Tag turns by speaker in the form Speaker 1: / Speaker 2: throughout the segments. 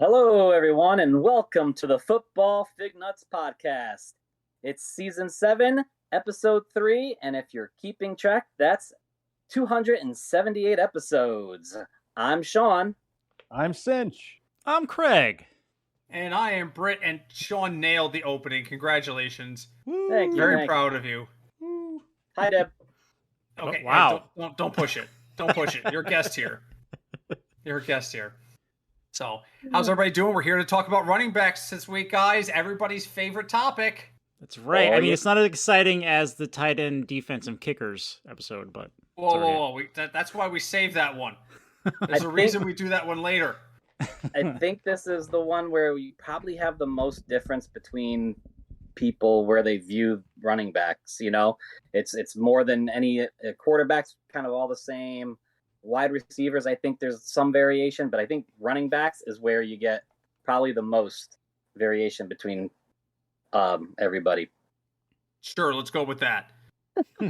Speaker 1: Hello, everyone, and welcome to the Football Fignuts podcast. It's season 7, episode 3, and if you're keeping track, that's 278 episodes. I'm Sean.
Speaker 2: I'm Cinch.
Speaker 3: I'm Craig.
Speaker 4: And I am Britt, and Sean nailed the opening. Congratulations.
Speaker 1: Thank you.
Speaker 4: Very proud of you.
Speaker 1: Hi, Deb.
Speaker 4: Okay,
Speaker 3: Oh, wow.
Speaker 4: Don't push it. Don't push it. You're a guest here. You're a guest here. So, how's everybody doing? We're here to talk about running backs this week, guys. Everybody's favorite topic.
Speaker 3: That's right.
Speaker 1: Oh,
Speaker 3: I mean,
Speaker 1: yeah.
Speaker 3: it's not as exciting as the tight end defense and kickers episode, but
Speaker 4: Whoa. That's why we saved that one. There's a reason we do that one later.
Speaker 1: I think this is the one where we probably have the most difference between people where they view running backs. You know, it's more than any quarterbacks, kind of all the same. Wide receivers, I think there's some variation, but I think running backs is where you get probably the most variation between everybody.
Speaker 4: Sure, let's go with that.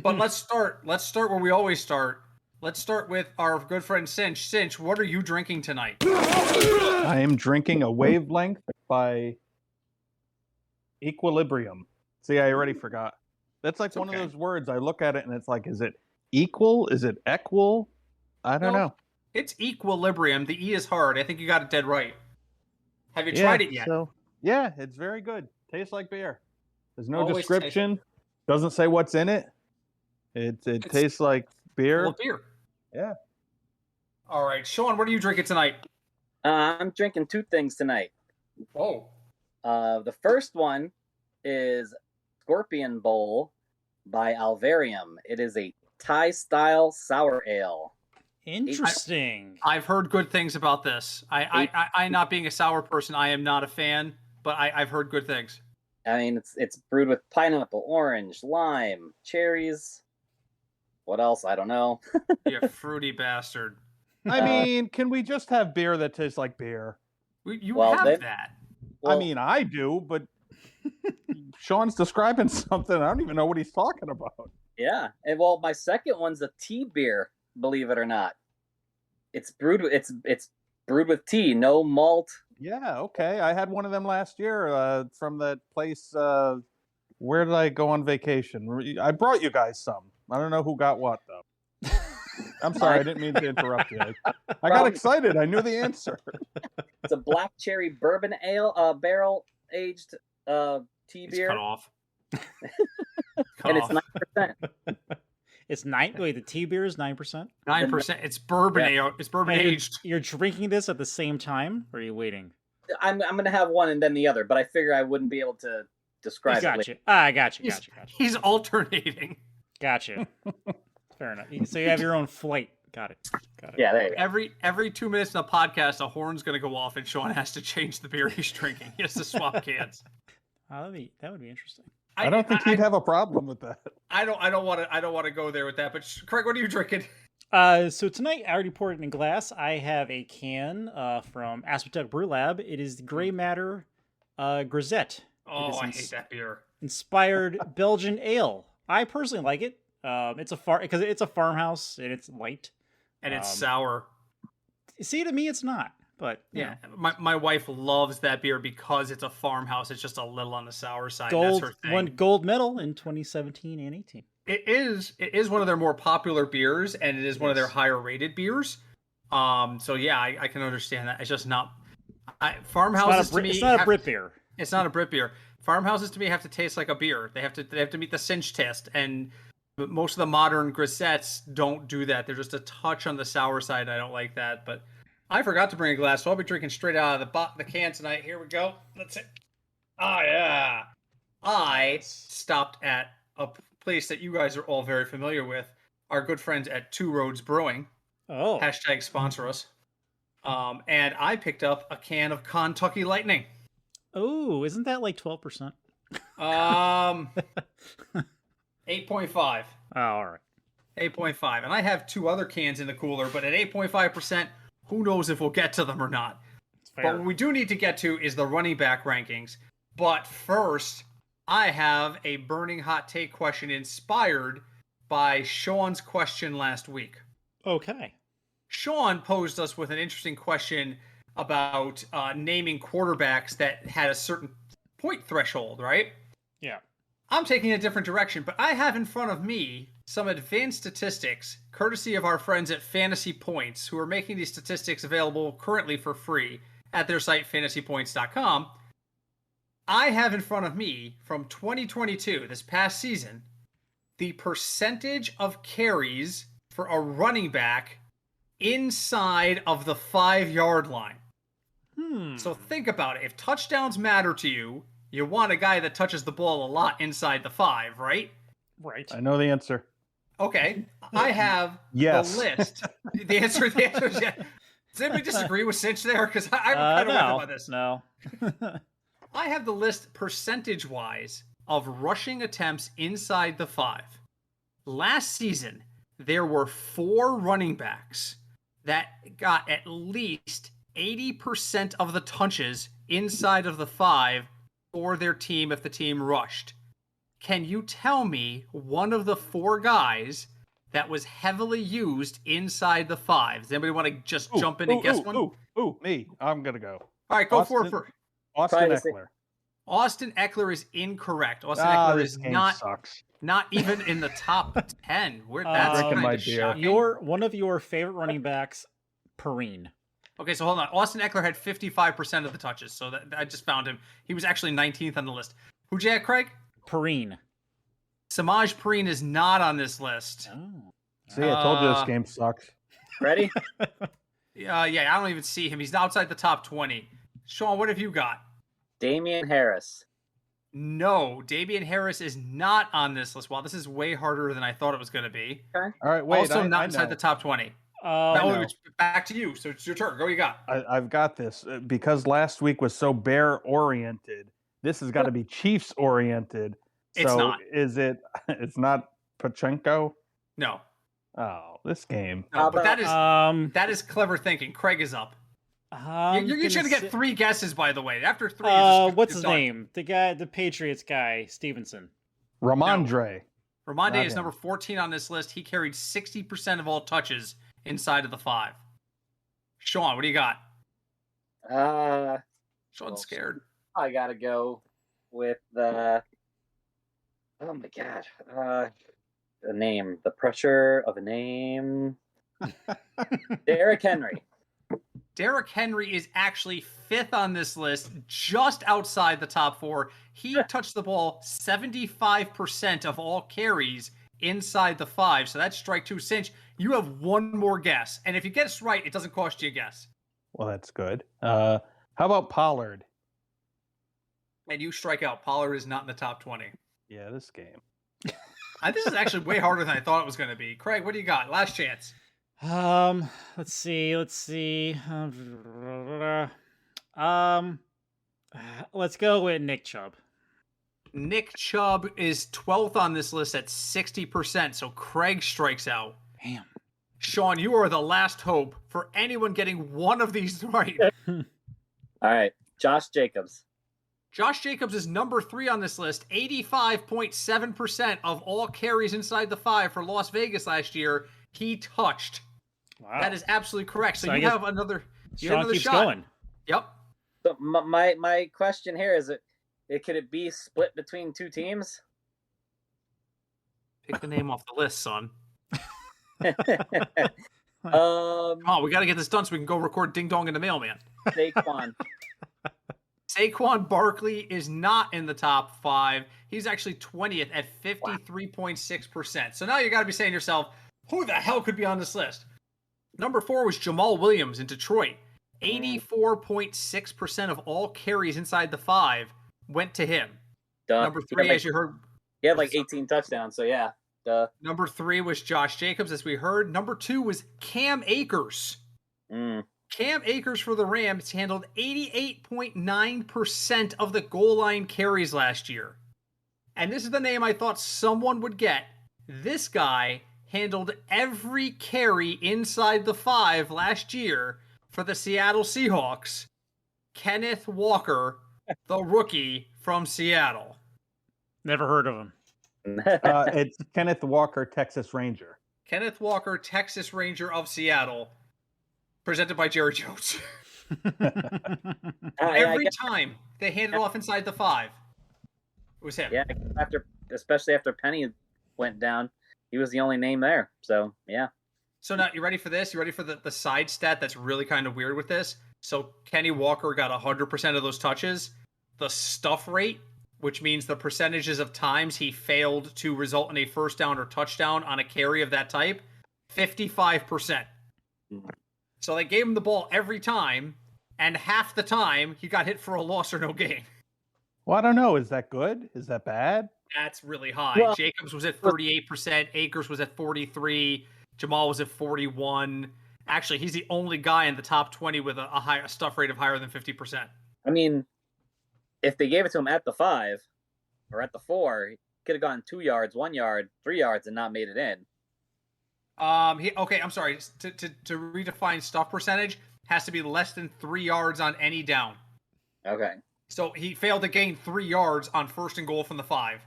Speaker 4: But let's start where we always start. Let's start with our good friend Cinch. Cinch, what are you drinking tonight?
Speaker 2: I am drinking a Wavelength by Equilibrium. See, I already forgot. That's like one of those words. I look at it and it's like, is it equal? Is it equal? I don't know.
Speaker 4: It's Equilibrium. The E is hard. I think you got it dead right. Have you tried it yet?
Speaker 2: Yeah, it's very good. Tastes like beer. There's no
Speaker 4: Always
Speaker 2: description. Doesn't say what's in it. It tastes like beer.
Speaker 4: Full beer.
Speaker 2: Yeah.
Speaker 4: All right, Sean, what are you drinking tonight?
Speaker 1: I'm drinking 2 things tonight.
Speaker 4: Oh.
Speaker 1: The first one is Scorpion Bowl by Alvarium. It is a Thai-style sour ale.
Speaker 3: interesting.
Speaker 4: I've heard good things about this. I not being a sour person, I am not a fan, but I've heard good things.
Speaker 1: I mean, it's brewed with pineapple, orange, lime, cherries. What else? I don't know.
Speaker 4: You fruity bastard.
Speaker 2: I mean, can we just have beer that tastes like beer?
Speaker 4: You
Speaker 1: Well,
Speaker 4: have
Speaker 1: then-
Speaker 4: that.
Speaker 1: Well,
Speaker 2: I mean, I do, but Sean's describing something. I don't even know what he's talking about.
Speaker 1: yeah. And well, my second one's a tea beer. Believe it or not, it's brewed. It's brewed with tea, no malt.
Speaker 2: Yeah, okay. I had one of them last year from that place. Where did I go on vacation? I brought you guys some. I don't know who got what, though. I'm sorry. I didn't mean to interrupt you. I got excited. I knew the answer.
Speaker 1: It's a black cherry bourbon ale, barrel aged tea
Speaker 4: It's
Speaker 1: beer,
Speaker 4: cut off.
Speaker 1: and it's 9%.
Speaker 3: It's 9. Wait, the tea beer is 9%.
Speaker 4: 9%. It's bourbon ale. It's bourbon
Speaker 3: And
Speaker 4: aged.
Speaker 3: You're drinking this at the same time, or are you waiting?
Speaker 1: I'm gonna have one and then the other, but I figure I wouldn't be able to describe it.
Speaker 3: Gotcha. I gotcha.
Speaker 4: He's alternating.
Speaker 3: Gotcha. Fair enough. So you have your own flight. Got it.
Speaker 1: Yeah, there you go.
Speaker 4: Every 2 minutes in the podcast, a horn's going to go off, and Sean has to change the beer he's drinking. He has to swap cans.
Speaker 3: That would be interesting.
Speaker 2: I don't think he'd have a problem with that.
Speaker 4: I don't want to go there with that. But Craig, what are you drinking?
Speaker 3: So tonight, I already poured it in a glass. I have a can from Aspetuck Brew Lab. It is the Grey Matter Grisette.
Speaker 4: Oh, I hate that beer.
Speaker 3: Inspired Belgian ale. I personally like it. It's a farmhouse and it's light.
Speaker 4: And it's sour.
Speaker 3: See, to me, it's not. But
Speaker 4: Yeah, my wife loves that beer because it's a farmhouse. It's just a little on the sour side.
Speaker 3: gold
Speaker 4: That's her thing.
Speaker 3: won gold medal in 2017 and 18.
Speaker 4: It is one of their more popular beers, and it is one of their higher rated beers. So yeah, I can understand that. It's just not. Farmhouses to me,
Speaker 3: It's not a Brit beer.
Speaker 4: It's not a Brit beer. Farmhouses to me have to taste like a beer. They have to meet the Cinch test, and most of the modern grisettes don't do that. They're just a touch on the sour side. I don't like that, but I forgot to bring a glass, so I'll be drinking straight out of the can tonight. Here we go. That's it. Oh yeah. I stopped at a place that you guys are all very familiar with. Our good friends at Two Roads Brewing.
Speaker 3: Oh,
Speaker 4: Hashtag sponsor us. And I picked up a can of Kentucky Lightning.
Speaker 3: oh, isn't that like 12%?
Speaker 4: 8.5.
Speaker 3: Oh, all right.
Speaker 4: 8.5. And I have 2 other cans in the cooler, but at 8.5%, who knows if we'll get to them or not.
Speaker 3: It's fair.
Speaker 4: But what we do need to get to is the running back rankings. But first, I have a burning hot take question inspired by Sean's question last week.
Speaker 3: Okay.
Speaker 4: Sean posed us with an interesting question about naming quarterbacks that had a certain point threshold, right?
Speaker 3: Yeah.
Speaker 4: I'm taking a different direction, but I have in front of me some advanced statistics, courtesy of our friends at Fantasy Points, who are making these statistics available currently for free at their site, fantasypoints.com. I have in front of me, from 2022, this past season, the percentage of carries for a running back inside of the 5-yard line. So think about it. If touchdowns matter to you, you want a guy that touches the ball a lot inside the 5, right?
Speaker 3: Right.
Speaker 2: I know the answer.
Speaker 4: Okay. I have
Speaker 2: Yes.
Speaker 4: the list. The answer is yes. Does anybody disagree with Cinch there? Because I'm kind of with him on this.
Speaker 3: No.
Speaker 4: I have the list percentage-wise of rushing attempts inside the 5. Last season, there were 4 running backs that got at least 80% of the touches inside of the 5 for their team if the team rushed. Can you tell me one of the 4 guys that was heavily used inside the 5? Does anybody want to just jump in and guess one?
Speaker 2: Me. I'm going to go.
Speaker 4: All right, go for it first.
Speaker 2: Austin Eckler.
Speaker 4: Austin Eckler is incorrect. Austin Eckler
Speaker 2: this
Speaker 4: is
Speaker 2: game
Speaker 4: not
Speaker 2: sucks.
Speaker 4: not even in the top 10. That's
Speaker 2: drinking
Speaker 4: kind
Speaker 2: my
Speaker 4: of
Speaker 2: beer.
Speaker 4: shocking.
Speaker 3: One of your favorite running backs, Perrine.
Speaker 4: Okay, so hold on. Austin Eckler had 55% of the touches, so that I just found him. He was actually 19th on the list. Who'd you have, Craig?
Speaker 3: Perrine.
Speaker 4: Samaj Perrine is not on this list.
Speaker 3: Oh.
Speaker 2: See, I told you this game sucks.
Speaker 1: Ready?
Speaker 4: Yeah, I don't even see him. He's outside the top 20. Sean, what have you got?
Speaker 1: Damian Harris.
Speaker 4: No, Damian Harris is not on this list. Wow, this is way harder than I thought it was going to be.
Speaker 2: All right, wait.
Speaker 4: Also
Speaker 2: I
Speaker 4: not inside
Speaker 2: know.
Speaker 4: the top 20.
Speaker 2: know.
Speaker 4: It's back to you. So it's your turn. Go, you got.
Speaker 2: I've got this because last week was so bear-oriented. This has got to be Chiefs-oriented.
Speaker 4: It's
Speaker 2: So
Speaker 4: not.
Speaker 2: is it? It's not Pachenko?
Speaker 4: No.
Speaker 2: Oh, this game.
Speaker 4: No, but
Speaker 1: about-
Speaker 4: that is clever thinking. Craig is up. You're
Speaker 3: You're
Speaker 4: going to get 3 guesses, by the way. After 3, you're just,
Speaker 3: what's
Speaker 4: you're
Speaker 3: his
Speaker 4: done.
Speaker 3: name? The Patriots guy, Stevenson.
Speaker 2: Ramondre.
Speaker 4: Ramondre
Speaker 2: Not
Speaker 4: is
Speaker 2: him.
Speaker 4: number 14 on this list. He carried 60% of all touches inside of the 5. Sean, what do you got? Sean's
Speaker 1: well,
Speaker 4: scared.
Speaker 1: I gotta go with the. Oh my god. The name. The pressure of a name. Derrick Henry.
Speaker 4: Derrick Henry is actually 5th on this list, just outside the top 4. He touched the ball 75% of all carries inside the 5. So that's strike 2. Cinch, you have one more guess. And if you guess right, it doesn't cost you a guess.
Speaker 2: Well, that's good. How about Pollard?
Speaker 4: And you strike out. Pollard is not in the top 20.
Speaker 2: Yeah, this game.
Speaker 4: This is actually way harder than I thought it was going to be. Craig, what do you got? Last chance.
Speaker 3: Let's see. Let's go with Nick Chubb.
Speaker 4: Nick Chubb is 12th on this list at 60%, so Craig strikes out.
Speaker 3: Damn.
Speaker 4: Sean, you are the last hope for anyone getting one of these right.
Speaker 1: All right. Josh Jacobs.
Speaker 4: Josh Jacobs is number 3 on this list. 85.7% of all carries inside the 5 for Las Vegas last year, he touched.
Speaker 3: Wow.
Speaker 4: That is absolutely correct. So
Speaker 3: I
Speaker 4: you
Speaker 3: guess
Speaker 4: have another,
Speaker 3: Sean keeps
Speaker 4: shot.
Speaker 3: going.
Speaker 4: Yep.
Speaker 1: So my question here is could it be split between 2 teams?
Speaker 4: Pick the name off the list, son.
Speaker 1: Um,
Speaker 4: Come on, we got to get this done so we can go record Ding Dong in the Mailman.
Speaker 1: Saquon.
Speaker 4: Saquon Barkley is not in the top 5. He's actually 20th at 53.6%. So now you got to be saying to yourself, who the hell could be on this list? Number 4 was Jamal Williams in Detroit. 84.6% of all carries inside the 5 went to him.
Speaker 1: Duh.
Speaker 4: Number 3, as you heard,
Speaker 1: He had like 18 touchdowns, so yeah. Duh.
Speaker 4: number 3 was Josh Jacobs, as we heard. Number 2 was Cam Akers. Cam Akers for the Rams handled 88.9% of the goal line carries last year. And this is the name I thought someone would get. This guy handled every carry inside the 5 last year for the Seattle Seahawks. Kenneth Walker, the rookie from Seattle.
Speaker 3: Never heard of him.
Speaker 2: It's Kenneth Walker, Texas Ranger.
Speaker 4: Kenneth Walker, Texas Ranger of Seattle. Presented by Jerry Jones. Every time they handed off inside the 5, it was him.
Speaker 1: Yeah, especially after Penny went down, he was the only name there. So yeah.
Speaker 4: So now you ready for this? You ready for the side stat that's really kind of weird with this? So Kenny Walker got 100% of those touches. The stuff rate, which means the percentages of times he failed to result in a first down or touchdown on a carry of that type, 55%. So they gave him the ball every time, and half the time he got hit for a loss or no gain.
Speaker 2: Well, I don't know. Is that good? Is that bad?
Speaker 4: That's really high.
Speaker 1: Well,
Speaker 4: Jacobs was at 38%. Akers was at 43%. Jamal was at 41%. Actually, he's the only guy in the top 20 with a higher stuff rate of higher than 50%.
Speaker 1: I mean, if they gave it to him at the 5 or at the 4, he could have gotten 2 yards, 1 yard, 3 yards, and not made it in.
Speaker 4: I'm sorry. To redefine stuff percentage, has to be less than 3 yards on any down.
Speaker 1: Okay.
Speaker 4: So he failed to gain 3 yards on first and goal from the 5.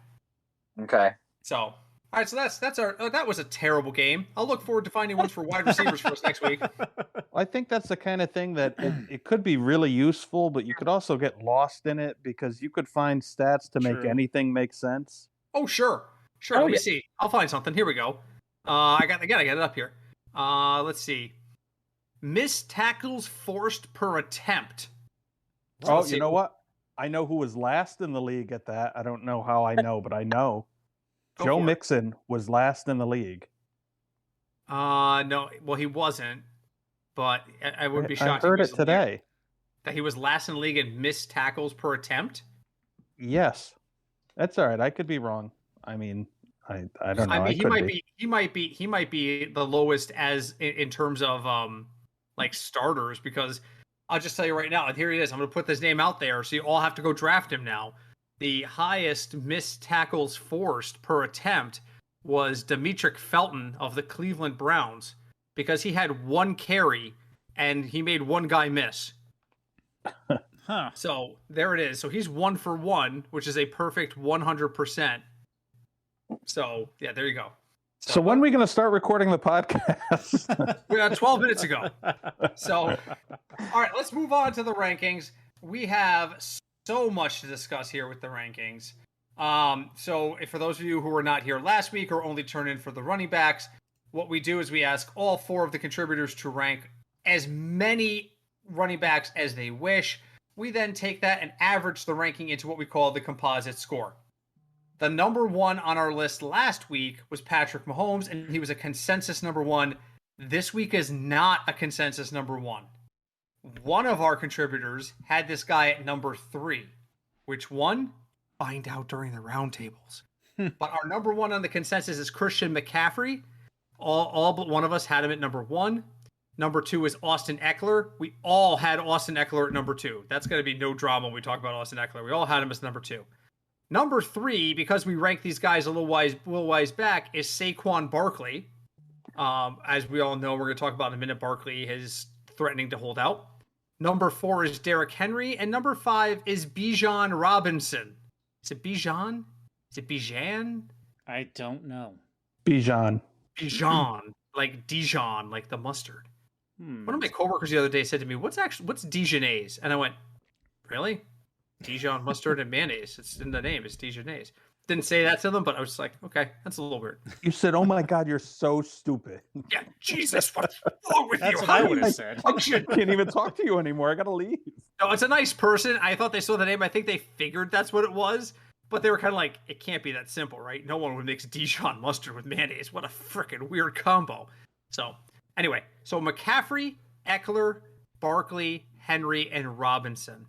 Speaker 1: Okay.
Speaker 4: So, all right. So that was a terrible game. I'll look forward to finding ones for wide receivers for us next week.
Speaker 2: I think that's the kind of thing that it could be really useful, but you could also get lost in it because you could find stats to make anything make sense.
Speaker 4: Oh, sure. Let me see. I'll find something. Here we go. I gotta get it up here. Let's see. Missed tackles forced per attempt.
Speaker 2: Oh, you know what? I know who was last in the league at that. I don't know how I know, but I know. Joe Mixon was last in the league.
Speaker 4: No. Well, he wasn't. But I wouldn't be shocked.
Speaker 2: I heard it today.
Speaker 4: That he was last in the league in missed tackles per attempt?
Speaker 2: Yes. That's all right. I could be wrong. I mean, I don't know.
Speaker 4: I mean, he might be the lowest as in terms of like starters, because I'll just tell you right now, and here he is. I'm going to put this name out there, so you all have to go draft him now. The highest missed tackles forced per attempt was Demetric Felton of the Cleveland Browns, because he had 1 carry and he made 1 guy miss.
Speaker 3: Huh.
Speaker 4: So there it is. So he's 1 for 1, which is a perfect 100%. So yeah, there you go.
Speaker 2: So when are we going to start recording the podcast?
Speaker 4: We got 12 minutes ago. So, all right, let's move on to the rankings. We have so much to discuss here with the rankings. So for those of you who were not here last week or only turned in for the running backs, what we do is we ask all 4 of the contributors to rank as many running backs as they wish. We then take that and average the ranking into what we call the composite score. The number 1 on our list last week was Patrick Mahomes, and he was a consensus number 1. This week is not a consensus number 1. One of our contributors had this guy at number 3. Which one? Find out during the roundtables. But our number 1 on the consensus is Christian McCaffrey. All but one of us had him at number 1. Number 2 is Austin Eckler. We all had Austin Eckler at number 2. That's going to be no drama when we talk about Austin Eckler. We all had him as number 2. Number 3, because we rank these guys a little ways back, is Saquon Barkley. As we all know, we're going to talk about in a minute. Barkley is threatening to hold out. Number 4 is Derrick Henry, and number 5 is Bijan Robinson. Is it Bijan? Is it Bijan?
Speaker 3: I don't know.
Speaker 2: Bijan,
Speaker 4: like Dijon, like the mustard. One of my coworkers the other day said to me, "What's Dijonnaise?" And I went, "Really? Dijon mustard and mayonnaise. It's in the name. It's Dijonnaise." Didn't say that to them, but I was like, okay, that's a little weird.
Speaker 2: You said, "Oh my God, you're so stupid."
Speaker 4: Yeah, Jesus, what's wrong with
Speaker 3: That's
Speaker 4: you?
Speaker 3: what I would have said.
Speaker 2: I can't even talk to you anymore. I gotta leave.
Speaker 4: No, it's a nice person. I thought they saw the name. I think they figured that's what it was, but they were kind of like, it can't be that simple, right? No one would mix Dijon mustard with mayonnaise. What a freaking weird combo. So anyway, so McCaffrey, Eckler, Barkley, Henry, and Robinson.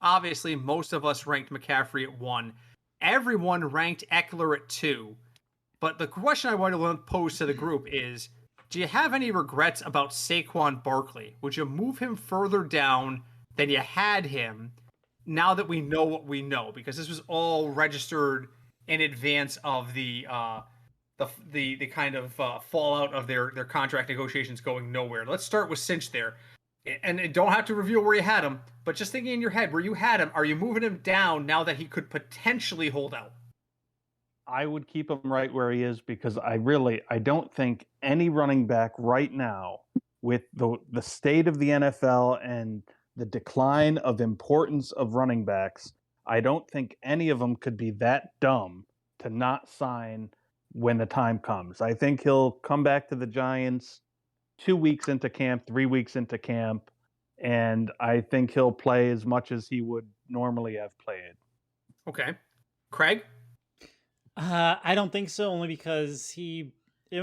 Speaker 4: Obviously, most of us ranked McCaffrey at 1. Everyone ranked Eckler at 2. But the question I want to pose to the group is, do you have any regrets about Saquon Barkley? Would you move him further down than you had him now that we know what we know? Because this was all registered in advance of the kind of fallout of their contract negotiations going nowhere. Let's start with Cinch there. And don't have to reveal where you had him, but just thinking in your head where you had him, are you moving him down now that he could potentially hold out?
Speaker 2: I would keep him right where he is because I don't think any running back right now, with the state of the NFL and the decline of importance of running backs, I don't think any of them could be that dumb to not sign when the time comes. I think he'll come back to the Giants 2 weeks into camp, 3 weeks into camp, and I think he'll play as much as he would normally have played.
Speaker 4: Okay. Craig?
Speaker 3: I don't think so, only because it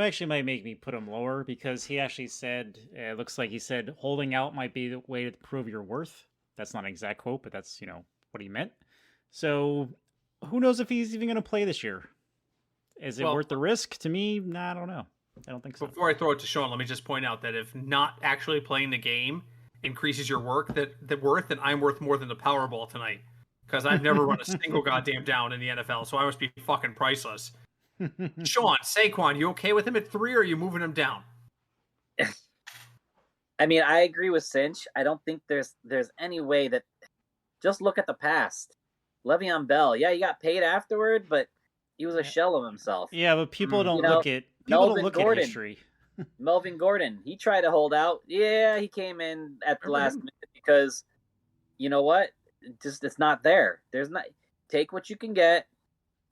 Speaker 3: actually might make me put him lower, because he actually said, it looks like he said, holding out might be the way to prove your worth. That's not an exact quote, but that's, what he meant. So who knows if he's even going to play this year? Is it worth the risk? To me, nah, I don't know. I don't think so.
Speaker 4: Before I throw it to Sean, let me just point out that if not actually playing the game increases your worth, then I'm worth more than the Powerball tonight. Because I've never run a single goddamn down in the NFL, so I must be fucking priceless. Sean, Saquon, you okay with him at 3, or are you moving him down?
Speaker 1: I mean, I agree with Cinch. I don't think there's any way that. Just look at the past. Le'Veon Bell, yeah, he got paid afterward, but he was a shell of himself.
Speaker 3: Yeah, but people don't look at history.
Speaker 1: Melvin Gordon, he tried to hold out. Yeah, he came in at the last minute because, you know what? It's not there. There's not. Take what you can get.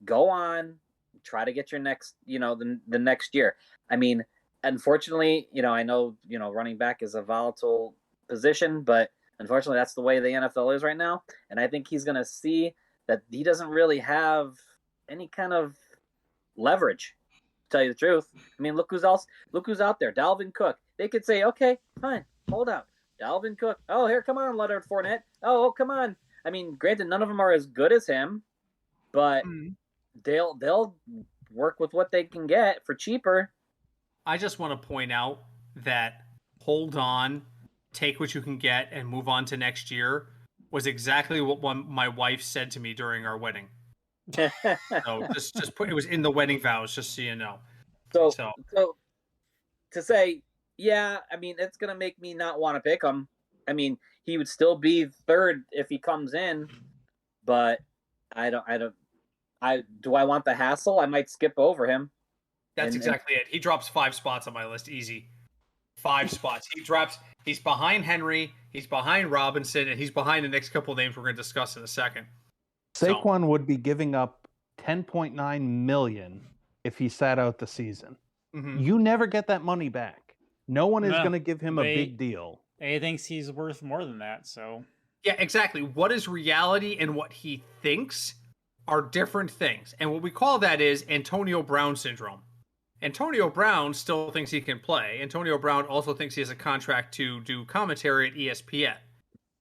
Speaker 1: Go on. Try to get your next. The next year. I mean, unfortunately, I know running back is a volatile position, but unfortunately, that's the way the NFL is right now. And I think he's going to see that he doesn't really have any kind of leverage, to tell you the truth. I mean, look who's out there. Dalvin Cook. They could say, okay, fine, hold out. Dalvin Cook. Oh, here, come on, Leonard Fournette. Oh, come on. I mean, granted, none of them are as good as him, but they'll work with what they can get for cheaper.
Speaker 4: I just want to point out that hold on, take what you can get, and move on to next year was exactly what my wife said to me during our wedding. So just put it was in the wedding vows, just so you know.
Speaker 1: So to say, yeah, I mean, it's gonna make me not want to pick him. I mean, he would still be third if he comes in, but do I want the hassle? I might skip over him.
Speaker 4: That's exactly it. He drops 5 spots on my list, easy. 5 spots. He's behind Henry, he's behind Robinson, and he's behind the next couple of names we're going to discuss in a second.
Speaker 2: Saquon would be giving up $10.9 million if he sat out the season. Mm-hmm. You never get that money back. No one is going to give him a big deal.
Speaker 3: He thinks he's worth more than that, so...
Speaker 4: Yeah, exactly. What is reality and what he thinks are different things. And what we call that is Antonio Brown syndrome. Antonio Brown still thinks he can play. Antonio Brown also thinks he has a contract to do commentary at ESPN.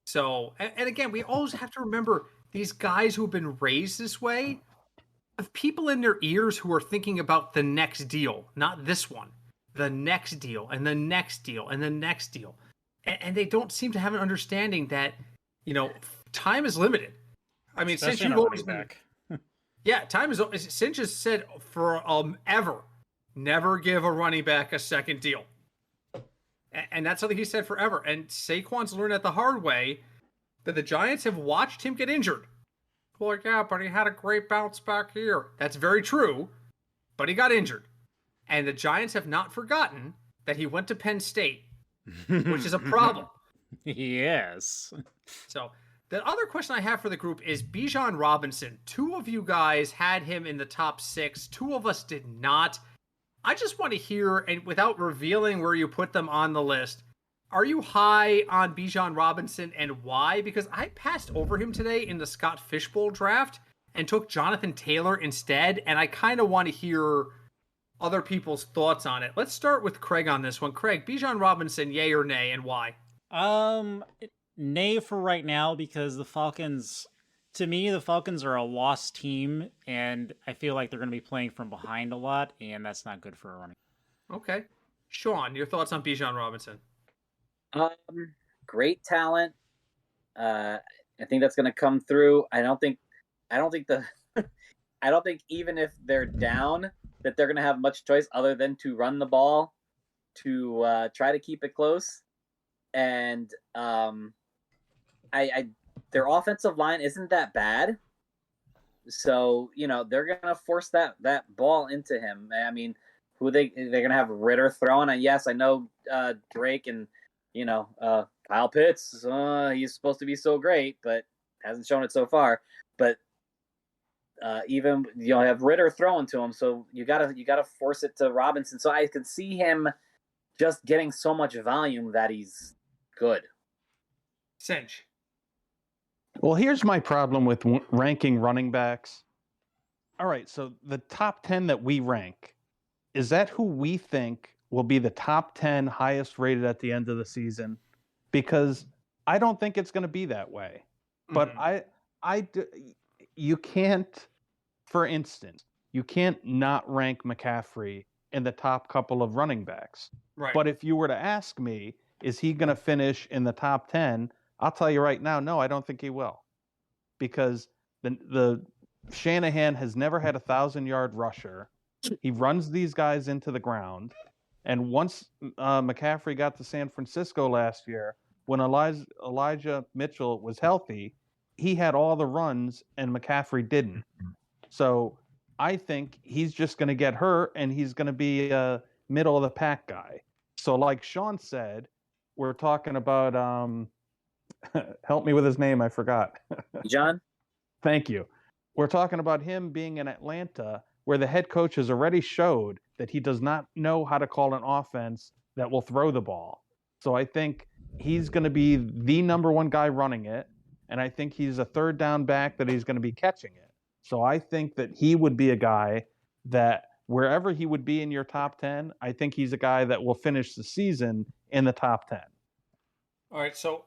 Speaker 4: So, and again, we always have to remember these guys who've been raised this way have people in their ears who are thinking about the next deal, not this one. The next deal, and the next deal, and the next deal. And they don't seem to have an understanding that, time is limited. I mean,
Speaker 3: especially
Speaker 4: since you've always been... Yeah, time is... Cinch has said for ever... Never give a running back a second deal. And that's something he said forever. And Saquon's learned at the hard way that the Giants have watched him get injured. Well, yeah, but he had a great bounce back here. That's very true, but he got injured. And the Giants have not forgotten that he went to Penn State, which is a problem.
Speaker 3: Yes.
Speaker 4: So the other question I have for the group is Bijan Robinson. 2 of you guys had him in the top 6. 2 of us did not. I just want to hear, and without revealing where you put them on the list, are you high on Bijan Robinson and why? Because I passed over him today in the Scott Fishbowl draft and took Jonathan Taylor instead, and I kind of want to hear other people's thoughts on it. Let's start with Craig on this one. Craig, Bijan Robinson, yay or nay, and why?
Speaker 3: Nay for right now, because the Falcons are a lost team, and I feel like they're going to be playing from behind a lot, and that's not good for a running.
Speaker 4: Okay. Sean, your thoughts on Bijan Robinson?
Speaker 1: Great talent. I think that's going to come through. I don't think even if they're down that they're going to have much choice other than to run the ball to try to keep it close. And their offensive line isn't that bad. So, they're going to force that ball into him. I mean, they're going to have Ritter throwing. And yes, I know Drake and, Kyle Pitts, he's supposed to be so great, but hasn't shown it so far. But even have Ritter throwing to him, so you gotta force it to Robinson. So I can see him just getting so much volume that he's good.
Speaker 4: Cinch.
Speaker 2: Well, here's my problem with ranking running backs. All right, so the top 10 that we rank, is that who we think will be the top 10 highest rated at the end of the season? Because I don't think it's going to be that way. But you can't, for instance, you can't not rank McCaffrey in the top couple of running backs.
Speaker 4: Right.
Speaker 2: But if you were to ask me, is he going to finish in the top 10? I'll tell you right now, no, I don't think he will. Because the Shanahan has never had a 1,000-yard rusher. He runs these guys into the ground. And once McCaffrey got to San Francisco last year, when Elijah Mitchell was healthy, he had all the runs and McCaffrey didn't. So I think he's just going to get hurt and he's going to be a middle of the pack guy. So like Sean said, we're talking about help me with his name, I forgot.
Speaker 1: John?
Speaker 2: Thank you. We're talking about him being in Atlanta, where the head coach has already showed that he does not know how to call an offense that will throw the ball. So I think he's going to be the number one guy running it, and I think he's a third down back that he's going to be catching it. So I think that he would be a guy that wherever he would be in your top 10, I think he's a guy that will finish the season in the top 10.
Speaker 4: All right, so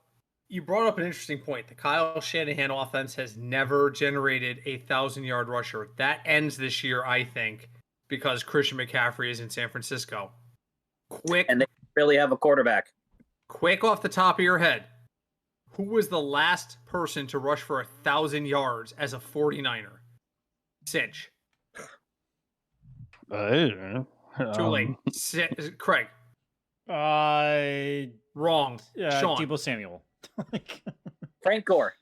Speaker 4: you brought up an interesting point. The Kyle Shanahan offense has never generated a 1,000-yard rusher. That ends this year, I think, because Christian McCaffrey is in San Francisco.
Speaker 1: And they really have a quarterback.
Speaker 4: Quick off the top of your head, who was the last person to rush for 1,000 yards as a 49er? Cinch.
Speaker 2: Too
Speaker 4: Too late. Craig. Wrong. Sean.
Speaker 3: Deebo Samuel.
Speaker 1: Frank Gore.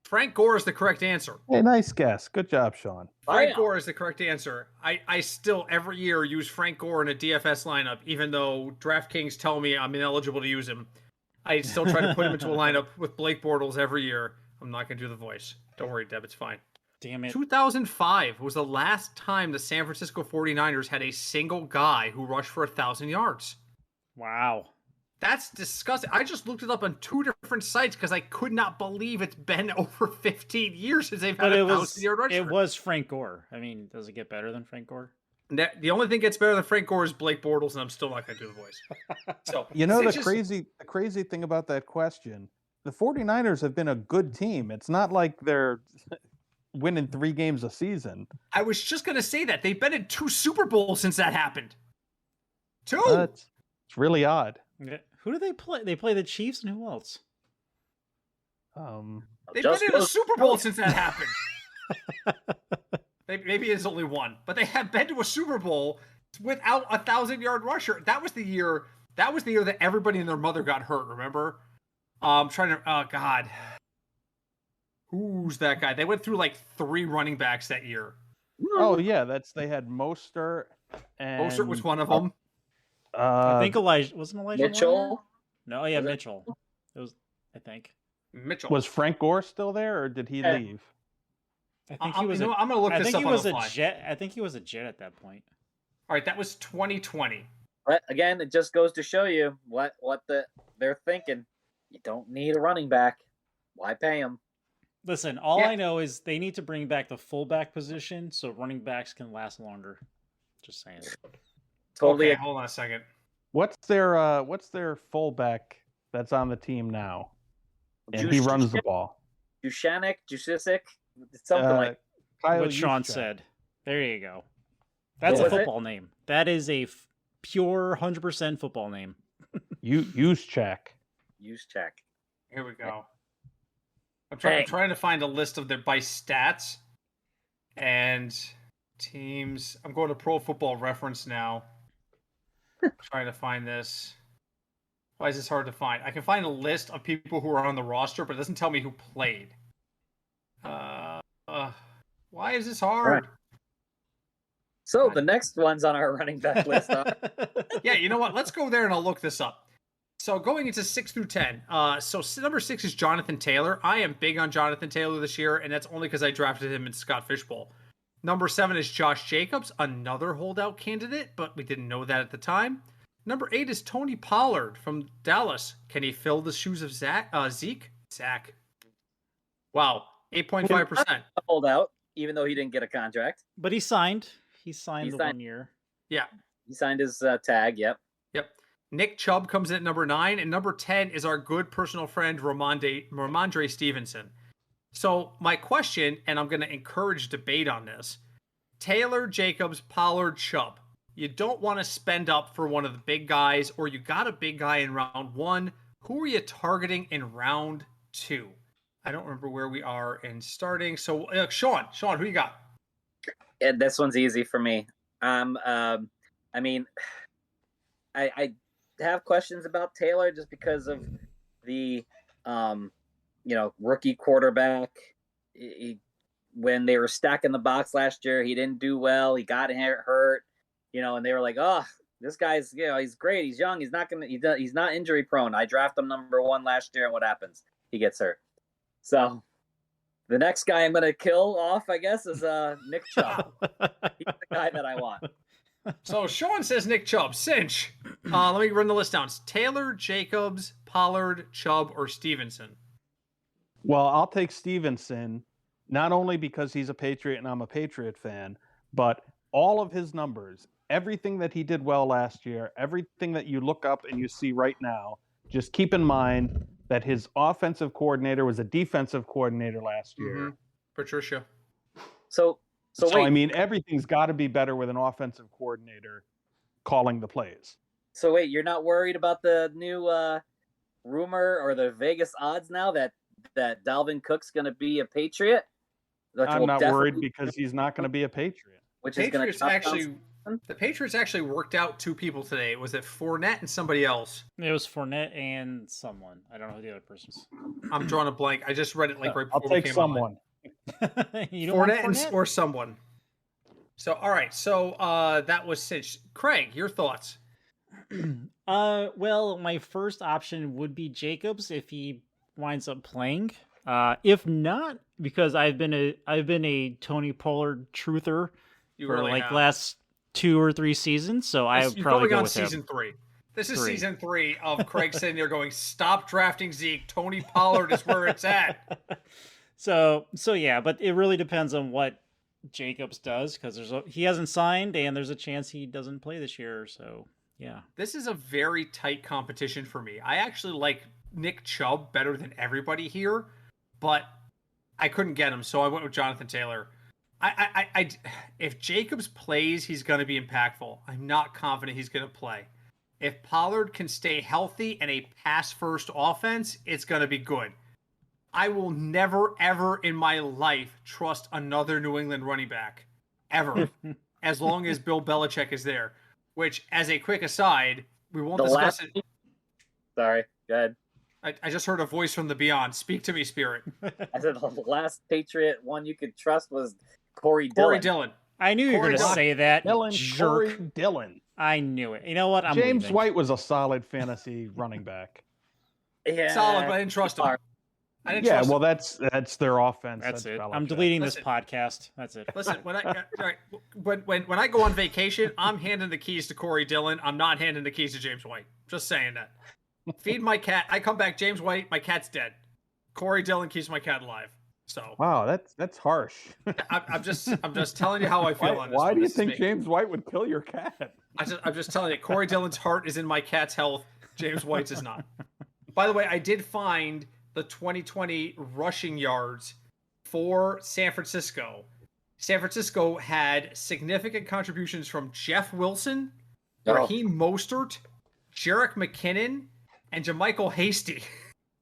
Speaker 4: Frank Gore is the correct answer.
Speaker 2: Hey, nice guess. Good job, Sean.
Speaker 4: Frank Gore is the correct answer. I still, every year, use Frank Gore in a DFS lineup, even though DraftKings tell me I'm ineligible to use him. I still try to put him into a lineup with Blake Bortles every year. I'm not going to do the voice. Don't worry, Deb. It's fine.
Speaker 3: Damn it.
Speaker 4: 2005 was the last time the San Francisco 49ers had a single guy who rushed for 1,000 yards.
Speaker 3: Wow.
Speaker 4: That's disgusting. I just looked it up on two different sites because I could not believe it's been over 15 years since they've had a 1,000-yard rusher.
Speaker 3: It was Frank Gore. I mean, does it get better than Frank Gore?
Speaker 4: The only thing gets better than Frank Gore is Blake Bortles, and I'm still not going to do the voice. So
Speaker 2: the crazy thing about that question, the 49ers have been a good team. It's not like they're winning 3 games a season.
Speaker 4: I was just going to say that. They've been in 2 Super Bowls since that happened. 2!
Speaker 2: It's really odd.
Speaker 3: Who do they play? They play the Chiefs and who else?
Speaker 4: They've been in a Super Bowl since that happened. Maybe it's only one, but they have been to a Super Bowl without a 1,000-yard rusher. That was the year that everybody and their mother got hurt. Remember? Oh God, who's that guy? They went through like 3 running backs that year.
Speaker 2: Oh yeah, they had Mostert. And
Speaker 4: Mostert was one of them.
Speaker 3: I think Elijah
Speaker 1: Mitchell.
Speaker 3: No, yeah, Mitchell. It was, I think.
Speaker 4: Mitchell.
Speaker 2: Was Frank Gore still there, or did he leave?
Speaker 3: I think he was.
Speaker 4: I'm gonna look this up on the fly.
Speaker 3: Jet. I think he was a Jet at that point.
Speaker 4: All right, that was 2020.
Speaker 1: But again, it just goes to show you what they're thinking. You don't need a running back. Why pay him?
Speaker 3: Listen, all I know is they need to bring back the fullback position so running backs can last longer. Just saying.
Speaker 1: Totally.
Speaker 4: Okay, hold on a second.
Speaker 2: What's their fullback that's on the team now? And he runs the ball.
Speaker 1: Jusisic, something like
Speaker 3: what Sean said. There you go. That's a football name. That is a pure 100% football name.
Speaker 2: Use check.
Speaker 4: Here we go. I'm trying to find a list of their by stats and teams. I'm going to Pro Football Reference now. Trying to find this. Why is this hard to find? I can find a list of people who are on the roster, but it doesn't tell me who played. Why is this hard?
Speaker 1: Right. So the next one's on our running back list.
Speaker 4: Yeah, you know what? Let's go there and I'll look this up. So going into 6 through 10, number 6 is Jonathan Taylor. I am big on Jonathan Taylor this year, and that's only because I drafted him in Scott Fishbowl. Number 7 is Josh Jacobs, another holdout candidate, but we didn't know that at the time. Number 8 is Tony Pollard from Dallas. Can he fill the shoes of Zeke? Zach. Wow, 8.5%.
Speaker 1: Holdout, even though he didn't get a contract.
Speaker 3: But he signed. He signed 1 year.
Speaker 4: Yeah.
Speaker 1: He signed his tag, yep.
Speaker 4: Yep. Nick Chubb comes in at number 9, and number 10 is our good personal friend, Ramondre Stevenson. So my question, and I'm going to encourage debate on this, Taylor, Jacobs, Pollard, Chubb. You don't want to spend up for one of the big guys, or you got a big guy in round 1. Who are you targeting in round 2? I don't remember where we are in starting. So, Sean, who you got?
Speaker 1: Yeah, this one's easy for me. I have questions about Taylor just because of the, rookie quarterback. When they were stacking the box last year, he didn't do well. He got hurt, and they were like, oh, this guy's, he's great. He's young. He's not injury prone. I drafted him number 1 last year, and what happens? He gets hurt. So the next guy I'm going to kill off, I guess, is Nick Chubb. He's the guy that I want.
Speaker 4: So Sean says Nick Chubb. Cinch. Let me run the list down. It's Taylor, Jacobs, Pollard, Chubb, or Stevenson.
Speaker 2: Well, I'll take Stevenson, not only because he's a Patriot and I'm a Patriot fan, but all of his numbers, everything that he did well last year, everything that you look up and you see right now, just keep in mind that his offensive coordinator was a defensive coordinator last year.
Speaker 4: Mm-hmm. Patricia.
Speaker 1: So wait.
Speaker 2: I mean, everything's got to be better with an offensive coordinator calling the plays.
Speaker 1: So wait, you're not worried about the new rumor or the Vegas odds now that Dalvin Cook's going to be a Patriot?
Speaker 2: I'm not worried because he's not going to be a Patriot.
Speaker 1: Which is going to
Speaker 4: the Patriots actually worked out 2 people today. Was it Fournette and somebody else?
Speaker 3: It was Fournette and someone. I don't know who the other person is.
Speaker 4: I'm drawing a blank. I just read it right before
Speaker 2: I'll
Speaker 4: we
Speaker 2: take
Speaker 4: came
Speaker 2: someone.
Speaker 4: Fournette or someone. So, all right. So that was Cinch. Craig, your thoughts?
Speaker 3: Well, my first option would be Jacobs if he winds up playing. If not, because I've been a Tony Pollard truther last 2 or 3 seasons, so I would probably go with
Speaker 4: season 3. This is season 3 of Craig sitting there going, "Stop drafting Zeke. Tony Pollard is where it's at."
Speaker 3: So yeah, but it really depends on what Jacobs does because he hasn't signed and there's a chance he doesn't play this year. So yeah,
Speaker 4: this is a very tight competition for me. I actually like Nick Chubb better than everybody here, but I couldn't get him, so I went with Jonathan Taylor. If Jacobs plays, he's going to be impactful. I'm not confident he's going to play. If Pollard can stay healthy and a pass-first offense, it's going to be good. I will never, ever in my life trust another New England running back. Ever. As long as Bill Belichick is there. Which, as a quick aside, we won't discuss it.
Speaker 1: Sorry, go ahead.
Speaker 4: I just heard a voice from the beyond. Speak to me, Spirit.
Speaker 1: I said the last Patriot one you could trust was Corey Dillon.
Speaker 3: I knew you were going to say that.
Speaker 2: Corey Dillon.
Speaker 3: I knew it. You know what?
Speaker 2: James
Speaker 3: leaving.
Speaker 2: White was a solid fantasy running back.
Speaker 4: Yeah, solid, but I didn't trust him.
Speaker 2: Well, that's their offense.
Speaker 3: That's it. I'm deleting this podcast. That's it.
Speaker 4: Listen, when I go on vacation, I'm handing the keys to Corey Dillon. I'm not handing the keys to James White. Just saying that. Feed my cat. I come back, James White, my cat's dead. Corey Dillon keeps my cat alive. So
Speaker 2: wow, that's harsh.
Speaker 4: I'm just telling you how I feel on this.
Speaker 2: Why do you think James White would kill your cat?
Speaker 4: I'm just telling you, Corey Dillon's heart is in my cat's health. James White's is not. By the way, I did find the 2020 rushing yards for San Francisco. San Francisco had significant contributions from Jeff Wilson, Raheem Mostert, Jerick McKinnon, and JaMychal Hasty.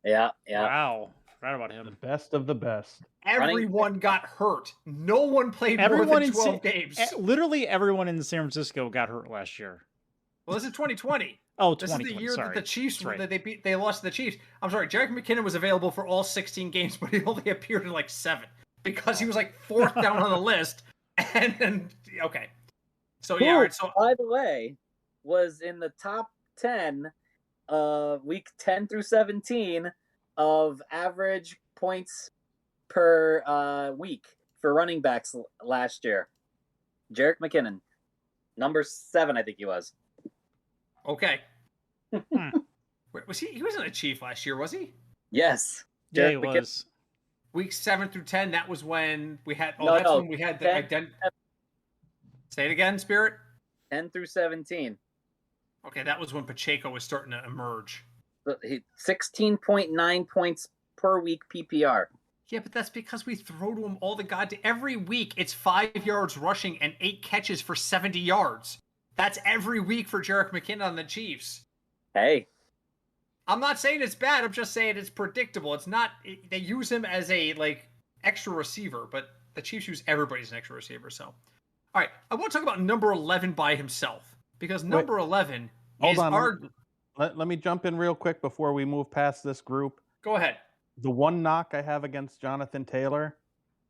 Speaker 1: Yeah.
Speaker 3: Wow. Right about him.
Speaker 2: The best of the best.
Speaker 4: Everyone got hurt. No one played more than 12 games.
Speaker 3: Literally everyone in San Francisco got hurt last year.
Speaker 4: Well, this is 2020.
Speaker 3: Oh,
Speaker 4: this is the year that the Chiefs they lost to the Chiefs. I'm sorry, Jerick McKinnon was available for all 16 games, but he only appeared in like 7 because he was like 4th down on the list. And okay. So yeah, all right, so
Speaker 1: by the way, was in the top 10 week 10 through 17 of average points per week for running backs last year. Jerick McKinnon, number 7, I think he was.
Speaker 4: Okay. Was he? He wasn't a Chief last year, was he?
Speaker 1: Yes.
Speaker 3: Yeah, he
Speaker 1: Jerick McKinnon.
Speaker 3: was.
Speaker 4: Weeks 7 through 10. That was when we had. When we had the
Speaker 1: 10,
Speaker 4: Say it again, Spirit.
Speaker 1: 10 through 17.
Speaker 4: Okay, that was when Pacheco was starting to emerge.
Speaker 1: 16.9 points per week PPR.
Speaker 4: Yeah, but that's because we throw to him all the goddamn... Every week, it's 5 yards rushing and 8 catches for 70 yards. That's every week for Jerick McKinnon on the Chiefs.
Speaker 1: Hey.
Speaker 4: I'm not saying it's bad. I'm just saying it's predictable. It's not... They use him as a, extra receiver, but the Chiefs use everybody as an extra receiver, so... All right, I want to talk about number 11 by himself, because number 11 is our...
Speaker 2: Let me jump in real quick before we move past this group.
Speaker 4: Go ahead.
Speaker 2: The one knock I have against Jonathan Taylor,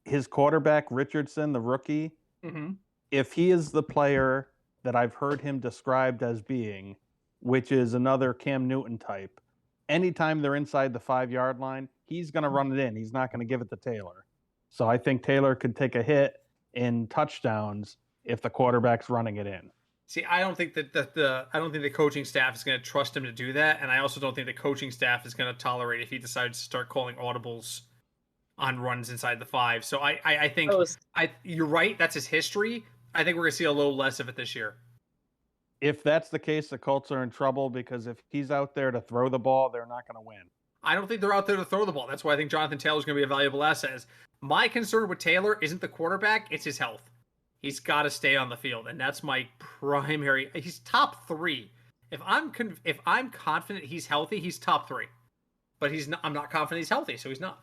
Speaker 2: his quarterback, Richardson, the rookie, if he is the player that I've heard him described as being, which is another Cam Newton type, anytime they're inside the 5-yard line, he's going to run it in. He's not going to give it to Taylor. So I think Taylor could take a hit in touchdowns if the quarterback's running it in.
Speaker 4: See, I don't think that the coaching staff is going to trust him to do that, and I also don't think the coaching staff is going to tolerate if he decides to start calling audibles on runs inside the 5. So I think you're right. That's his history. I think we're going to see a little less of it this year.
Speaker 2: If that's the case, the Colts are in trouble, because if he's out there to throw the ball, they're not going to win.
Speaker 4: I don't think they're out there to throw the ball. That's why I think Jonathan Taylor is going to be a valuable asset. My concern with Taylor isn't the quarterback; it's his health. He's got to stay on the field, and that's my primary. He's top 3. If I'm confident he's healthy, he's top 3. But he's not. I'm not confident he's healthy, so he's not.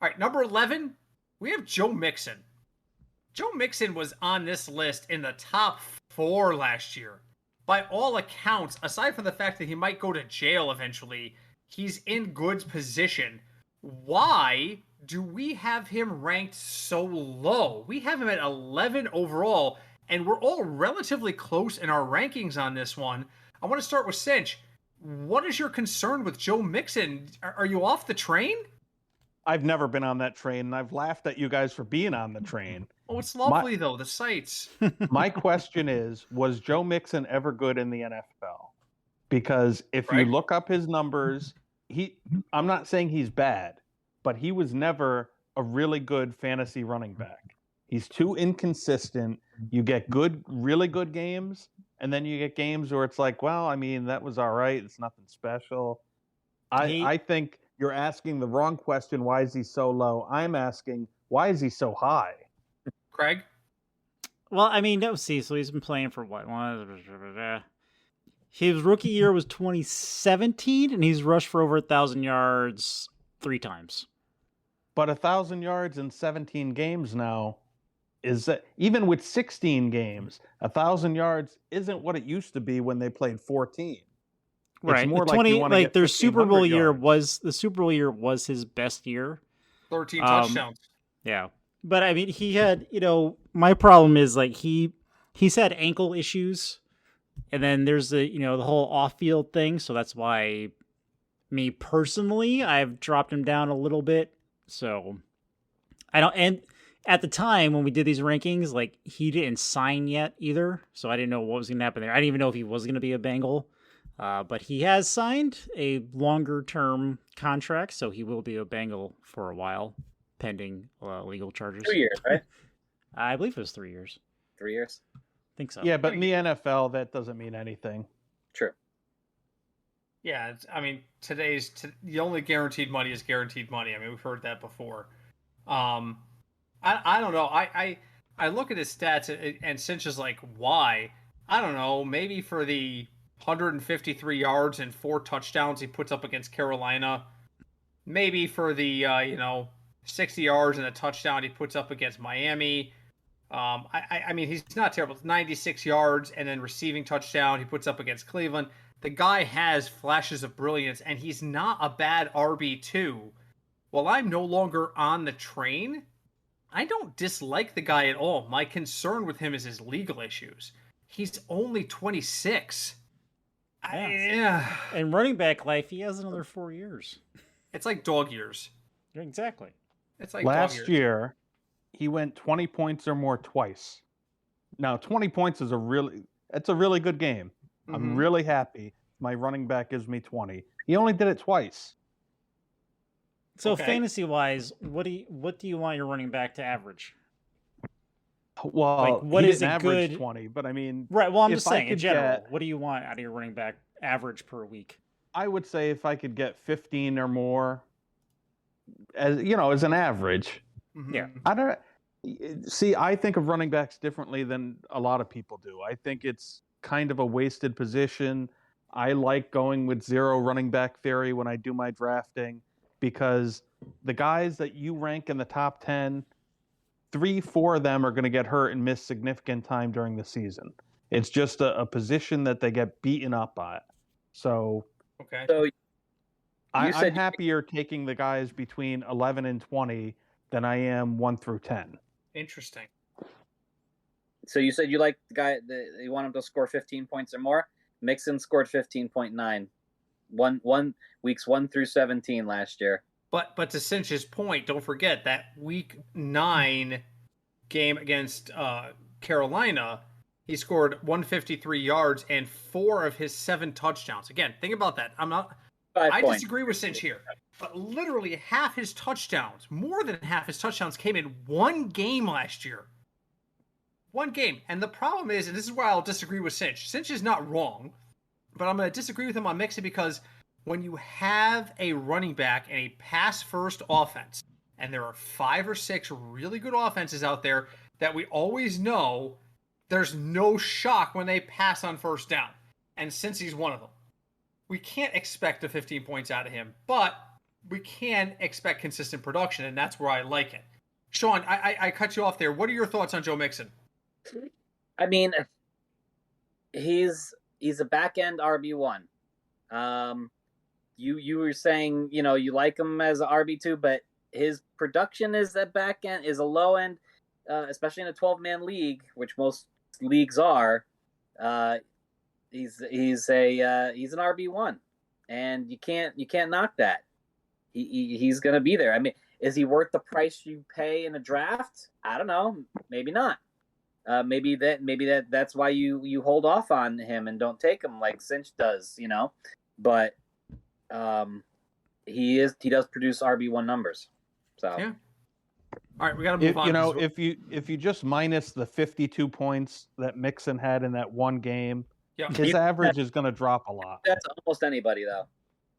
Speaker 4: All right, number 11, we have Joe Mixon. Joe Mixon was on this list in the top 4 last year. By all accounts, aside from the fact that he might go to jail eventually, he's in good position. Why do we have him ranked so low? We have him at 11 overall, and we're all relatively close in our rankings on this one. I want to start with Cinch. What is your concern with Joe Mixon? Are you off the train?
Speaker 2: I've never been on that train, and I've laughed at you guys for being on the train.
Speaker 4: Oh, it's lovely, though, the sights.
Speaker 2: My question is, was Joe Mixon ever good in the NFL? Because if you look up his numbers, I'm not saying he's bad, but he was never a really good fantasy running back. He's too inconsistent. You get really good games, and then you get games where it's like, well, I mean, that was all right. It's nothing special. I think you're asking the wrong question. Why is he so low? I'm asking, why is he so high?
Speaker 4: Craig?
Speaker 3: Well, I mean, so he's been playing for what? His rookie year was 2017, and he's rushed for over 1,000 yards 3 times.
Speaker 2: But 1,000 yards in 17 games now is that, even with 16 games, 1,000 yards isn't what it used to be when they played 14.
Speaker 3: Right.
Speaker 2: It's more
Speaker 3: 20,
Speaker 2: like
Speaker 3: their Super Bowl year
Speaker 2: yards.
Speaker 3: the Super Bowl year was his best year.
Speaker 4: 13 touchdowns.
Speaker 3: Yeah. But I mean, he had, my problem is he's had ankle issues, and then there's the whole off-field thing. So that's why me personally, I've dropped him down a little bit. So and at the time when we did these rankings, he didn't sign yet either. So I didn't know what was going to happen there. I didn't even know if he was going to be a Bengal. But he has signed a longer-term contract, so he will be a Bengal for a while, pending legal charges.
Speaker 1: 2 years, right?
Speaker 3: I believe it was 3 years.
Speaker 1: 3 years?
Speaker 3: I think so.
Speaker 2: Yeah, but in the NFL, that doesn't mean anything.
Speaker 1: True.
Speaker 4: Yeah, the only guaranteed money is guaranteed money. I mean, we've heard that before. I don't know. I look at his stats, and Cinch is like, why? I don't know. Maybe for the 153 yards and 4 touchdowns he puts up against Carolina. Maybe for the 60 yards and a touchdown he puts up against Miami. I mean, he's not terrible. It's 96 yards and then receiving touchdown he puts up against Cleveland. The guy has flashes of brilliance, and he's not a bad RB2. While I'm no longer on the train, I don't dislike the guy at all. My concern with him is his legal issues. He's only 26. Yeah.
Speaker 3: In running back life, he has another 4 years.
Speaker 4: It's like dog years.
Speaker 3: Exactly.
Speaker 4: It's like
Speaker 2: Last
Speaker 4: dog years.
Speaker 2: year, he went 20 points or more twice. Now, 20 points is a really good game. I'm
Speaker 4: Mhm.
Speaker 2: really happy my running back gives me 20. He only did it twice.
Speaker 3: So
Speaker 4: Okay.
Speaker 3: fantasy-wise, what do you want your running back to average?
Speaker 2: Well,
Speaker 3: Like, what
Speaker 2: he
Speaker 3: is
Speaker 2: didn't
Speaker 3: a
Speaker 2: average
Speaker 3: good
Speaker 2: 20, but I mean,
Speaker 3: Right, well, I'm
Speaker 2: if
Speaker 3: just
Speaker 2: I
Speaker 3: saying in
Speaker 2: could
Speaker 3: general,
Speaker 2: get-
Speaker 3: what do you want out of your running back average per week?
Speaker 2: I would say if I could get 15 or more, as as an average.
Speaker 4: Mhm.
Speaker 3: Yeah.
Speaker 2: I don't see. I think of running backs differently than a lot of people do. I think it's kind of a wasted position. I like going with zero running back theory when I do my drafting because the guys that you rank in the top 10, 3, 4 of them are going to get hurt and miss significant time during the season. It's just a position that they get beaten up at. So
Speaker 4: Okay.
Speaker 1: So
Speaker 2: I'm
Speaker 1: said-
Speaker 2: happier taking the guys between 11 and 20 than I am 1 through 10.
Speaker 4: Interesting.
Speaker 1: So you said you like the guy that you want him to score 15 points or more. Mixon scored 15.9. Weeks 1 through 17 last year.
Speaker 4: But to Cinch's point, don't forget that week 9 game against Carolina, he scored 153 yards and 4 of his 7 touchdowns. Again, think about that.
Speaker 1: 5
Speaker 4: I
Speaker 1: points.
Speaker 4: disagree with Cinch here, but literally half his touchdowns, more than half his touchdowns, came in one game last year. One game. And the problem is, and this is why I'll disagree with Cinch. Cinch is not wrong, but I'm going to disagree with him on Mixon because when you have a running back in a pass-first offense, and there are 5 or 6 really good offenses out there that we always know there's no shock when they pass on first down. And since he's one of them, we can't expect the 15 points out of him, but we can expect consistent production, and that's where I like it. Sean, I cut you off there. What are your thoughts on Joe Mixon?
Speaker 1: I mean, he's a back end RB1. You were saying you like him as an RB2, but his production is at back end is a low end, especially in a 12-man league, which most leagues are. He's an RB1, and you can't knock that. He's gonna be there. I mean, is he worth the price you pay in a draft? I don't know. Maybe not. Maybe that's why you hold off on him and don't take him like Cinch does. But he does produce RB1 numbers. So
Speaker 4: yeah. All right, we got to move on.
Speaker 2: If you just minus the 52 points that Mixon had in that one game, his average is going to drop a lot.
Speaker 1: That's almost anybody though.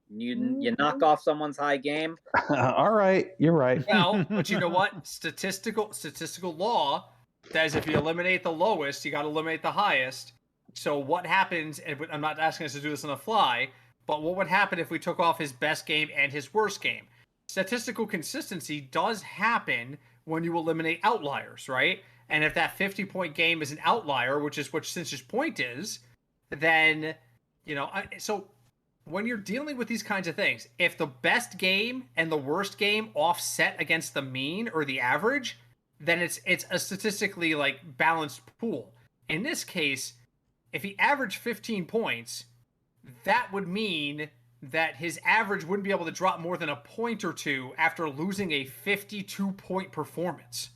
Speaker 1: You knock off someone's high game.
Speaker 2: All right, you're right.
Speaker 4: Well, but you know what? Statistical law says if you eliminate the lowest, you got to eliminate the highest. So what happens? And I'm not asking us to do this on the fly, but what would happen if we took off his best game and his worst game? Statistical consistency does happen when you eliminate outliers, right? And if that 50-point game is an outlier, which is what Cinch's point is, then, so when you're dealing with these kinds of things, if the best game and the worst game offset against the mean or the average, then it's a statistically balanced pool. In this case, if he averaged 15 points, that would mean that his average wouldn't be able to drop more than a point or two after losing a 52-point performance.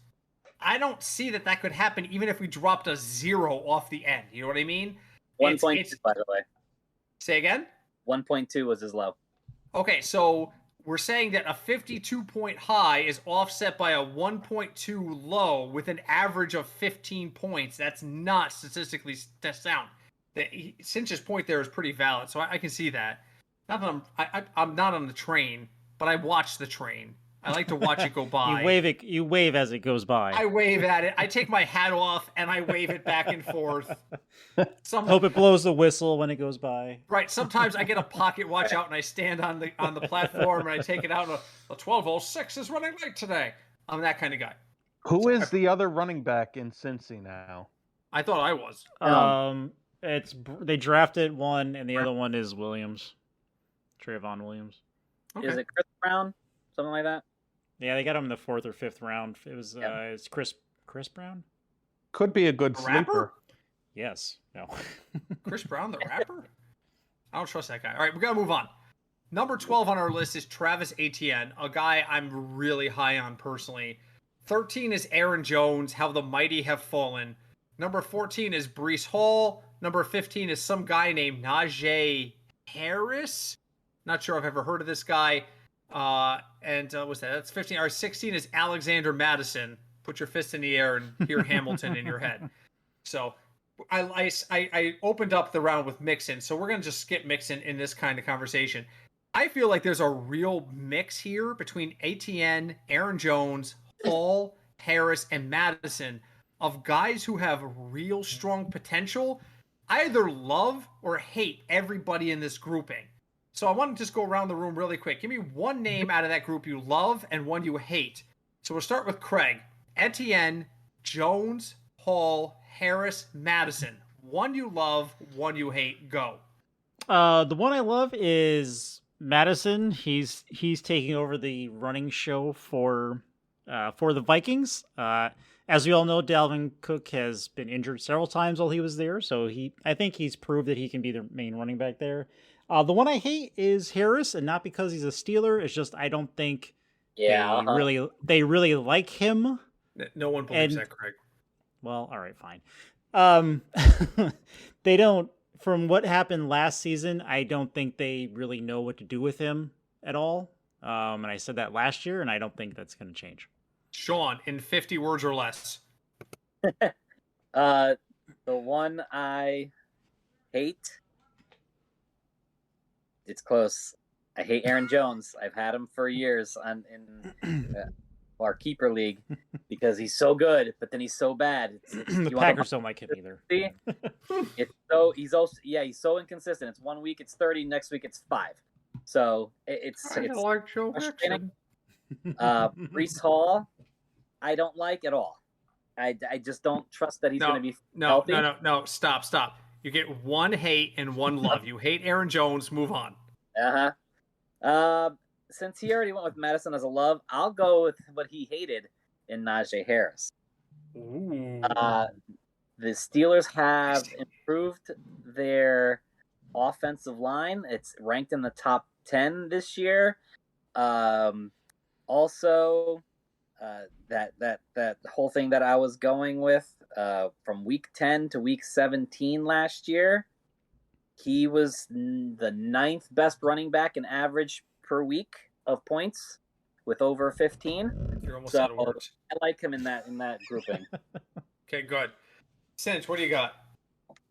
Speaker 4: I don't see that could happen even if we dropped a 0 off the end. You know what I mean?
Speaker 1: 1.2, by the way.
Speaker 4: Say again?
Speaker 1: 1.2 was his low.
Speaker 4: Okay, so we're saying that a 52-point high is offset by a 1.2 low with an average of 15 points. That's not statistically sound. Cinch's point there is pretty valid, so I can see that. Not that I'm not on the train, but I watch the train. I like to watch it go by.
Speaker 3: You wave as it goes by.
Speaker 4: I wave at it. I take my hat off and I wave it back and forth.
Speaker 3: Hope it blows the whistle when it goes by.
Speaker 4: Right. Sometimes I get a pocket watch out and I stand on the platform and I take it out. And the 1206 is running late today. I'm that kind of guy.
Speaker 2: Who is the other running back in Cincy now?
Speaker 4: I thought I was.
Speaker 3: They drafted one, and the other one is Williams, Trayvon Williams.
Speaker 4: Okay.
Speaker 1: Is it Chris Brown? Something like that?
Speaker 3: Yeah, they got him in the 4th or 5th round. It was it's Chris Brown.
Speaker 2: Could be a good
Speaker 4: The rapper?
Speaker 2: sleeper.
Speaker 3: Yes. No.
Speaker 4: Chris Brown, the rapper? I don't trust that guy. All right, we got to move on. Number 12 on our list is Travis Etienne, a guy I'm really high on personally. 13 is Aaron Jones, how the mighty have fallen. Number 14 is Breece Hall. Number 15 is some guy named Najee Harris. Not sure I've ever heard of this guy. What's that? That's 15. Or 16 is Alexander Madison. Put your fist in the air and hear Hamilton in your head. So I opened up the round with Mixon, so we're going to just skip Mixon in this kind of conversation. I feel like there's a real mix here between ATN, Aaron Jones, Hall, Harris, and Madison of guys who have real strong potential. I either love or hate everybody in this grouping. So I want to just go around the room really quick. Give me one name out of that group you love and one you hate. So we'll start with Craig. Etienne, Jones, Hall, Harris, Madison. One you love, one you hate. Go.
Speaker 3: The one I love is Madison. He's taking over the running show for the Vikings. As we all know, Dalvin Cook has been injured several times while he was there, so I think he's proved that he can be the main running back there. The one I hate is Harris, and not because he's a Steeler. It's just I don't think they really like him.
Speaker 4: No one believes that, Craig.
Speaker 3: Well, all right, fine. They don't. From what happened last season, I don't think they really know what to do with him at all. And I said that last year, and I don't think that's going to change.
Speaker 4: Sean, in 50 words or less.
Speaker 1: The one I hate, it's close. I hate Aaron Jones. I've had him for years in our keeper league because he's so good, but then he's so bad.
Speaker 3: The Packers don't like him either.
Speaker 1: He's so inconsistent. It's 1 week it's 30, next week it's 5. So it's
Speaker 4: like Joe Mixon.
Speaker 1: Breece Hall, I don't like at all. I just don't trust that he's going to be healthy.
Speaker 4: No. Stop. You get one hate and one love. You hate Aaron Jones. Move on.
Speaker 1: Since he already went with Madison as a love, I'll go with what he hated in Najee Harris.
Speaker 4: Ooh.
Speaker 1: The Steelers have improved their offensive line. It's ranked in the top 10 this year. Also, that whole thing that I was going with from week 10 to week 17 last year, he was the 9th best running back in average per week of points with over 15.
Speaker 4: You're almost out of words.
Speaker 1: I like him in that grouping.
Speaker 4: Okay, good. Cinch, what do you got?